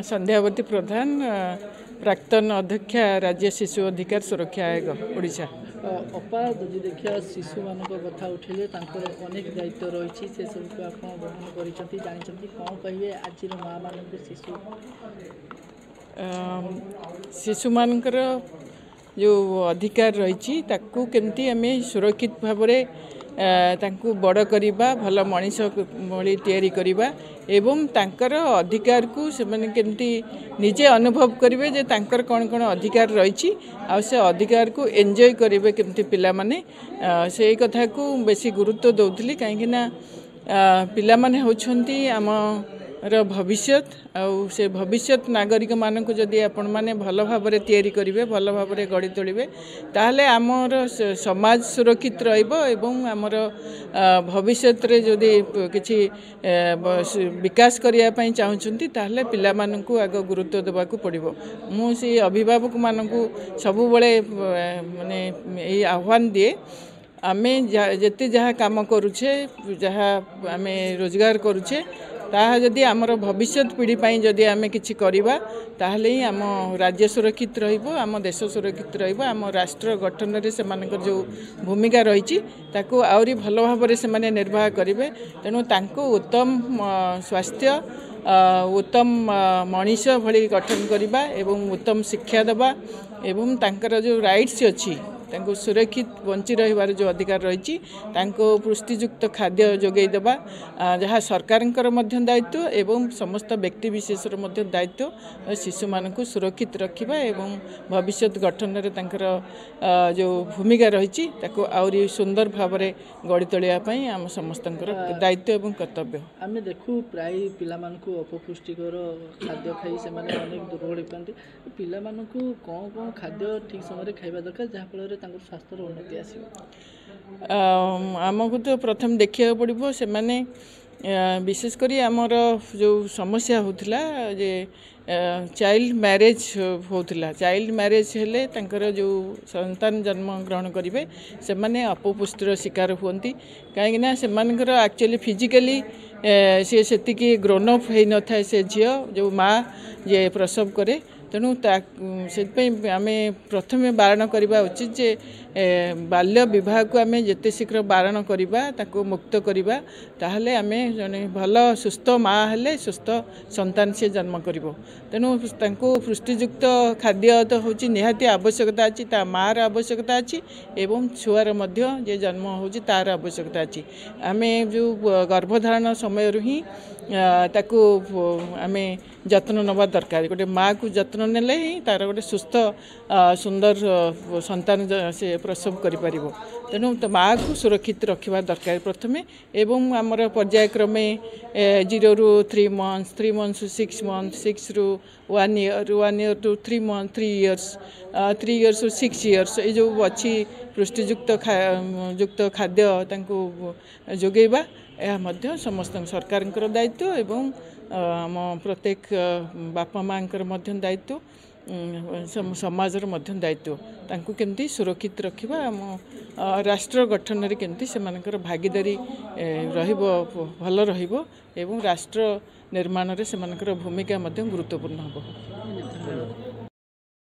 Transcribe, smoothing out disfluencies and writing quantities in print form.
संध्यावती प्रधान प्राक्तन अध्यक्षा राज्य शिशु अधिकार सुरक्षा आयोग ओडिशा। अपा जदि देखिया शिशु मान कथा उठे अनेक दायित्व रही से सब आप ग्रहण कर जानते कौन कहे आज माँ मान शिशु शिशु मानकर जो अधिकार रही केमती आम सुरक्षित भाव तांकु बड़ करवा भल मनीष भली तैयारी करवा एवं तांकर अधिकार को से माने केमती निजे अनुभव करेंगे जे तांकर कौन कौन अधिकार रही आ से अधिकार को एंजॉय करेंगे केमती पिला माने से कथा को बेसी गुरुत्व दौली कहीं पिला माने होछंती आम भविष्य से भविष्य नागरिक मानक जदि आपण माने भल भाव तैयारी करेंगे भल भाव गढ़ी तोलिबे ताहले आमर समाज सुरक्षित रहिबो एवं आमर भविष्य रे जदि किछि विकास करिया पई चाहुचंती ताहले पिला मानकु आग गुरुत्व देबाकू पड़िबो। मु से अभिभावक मानकु सबु बळे माने एई आह्वान दिए आमे जेते जहाँ काम करूछे जहाँ आमे रोजगार करूछे ताहा जदि आमर भविष्य पीढ़ी पाई जदि आमे किछि करिबा ताहले ही आम राज्य सुरक्षित रहिबो आम देश सुरक्षित रहिबो आम राष्ट्र गठन रे सेमानकर जो भूमिका रही ताकू आउरी भल भाव से माने निर्वाह करिवे तेणु तांको उत्तम स्वास्थ्य उत्तम मनीष भली गठन करिबा एवं उत्तम शिक्षा देबा एवं तांकर जो राइट्स अछि तांको सुरक्षित बंची रहिबार जो अधिकार रही पुष्टियुक्त खाद्य जोगई देबा जहाँ सरकारंकर मध्य दायित्व एवं समस्त व्यक्ति विशेषर मध्य दायित्व शिशु मानकु सुरक्षित रखिबा एवं भविष्य गठन रे तांकर जो भूमिका रही ताको आउरी सुंदर भाव में गढ़ी तोलिया पई आम समस्तंकर दायित्व एवं कर्तव्य। आमे देखु प्राय पिला मानकु अपपुष्टिकर खाद्य खाई से माने अनेक दुर्बल होती पिला मानकु कौन कौन खाद्य ठीक समय खाइबा दरकार जहाँ फल स्वास्थ्य उन्नति आमको तो प्रथम देखा पड़ो से माने विशेषकर आमर जो समस्या होता जे चाइल्ड मैरेज होता चाइल्ड मैरेज हेले तांकर जो संतान जन्म ग्रहण करेंगे से माने अपपुष्टिर शिकार होती कहीं से एक्चुअली फिजिकली सी से ग्रोन अप हो न था से झी जो माँ जे प्रसव करे तेणु से आम प्रथम बारण करवा उचित जे बाल्य विवाह को आम जिते शीघ्र बारण करवा ताको मुक्त करवा ताहले आम जने भल सुस्थ माँ हेले सुस्थ संतान से जन्म करिवो तेणु तांको पुष्टियुक्त खाद्य तो होची निहाती आवश्यकता अछि ता माँ र आवश्यकता अछि एवं छुआर मध्य जे जन्म होची तार आवश्यकता अछि आमे जो गर्भधारण समय ही ताको आमे जत्न नवा दरकार गोटे माँ को जत्न नेले ही तार गोटे सुस्थ सुंदर संतान से प्रसव करि तेणु माँ को सुरक्षित रखा दरकार प्रथमे एवं आमर पर्यायक्रमे 0 ରୁ 3 months 3 months to 6 months 6 ରୁ 1 year 1 year to 3 months 3 years 3 years to 6 years ये जो अच्छी पुष्टियुक्त युक्त खाद्य तांको जोगेबा यह मध्य समस्त सरकार दायित्व एवं आम प्रत्येक बापा माँ दायित्व समाजर मध्य दायित्व तांको केमती सुरक्षित रखिबा आम राष्ट्र गठन रे केमती सेमानकर भागीदारी रहिबो भल रहिबो एवं राष्ट्र निर्माण रे सेमानकर भूमिका मध्य गुरुत्वपूर्ण हबो।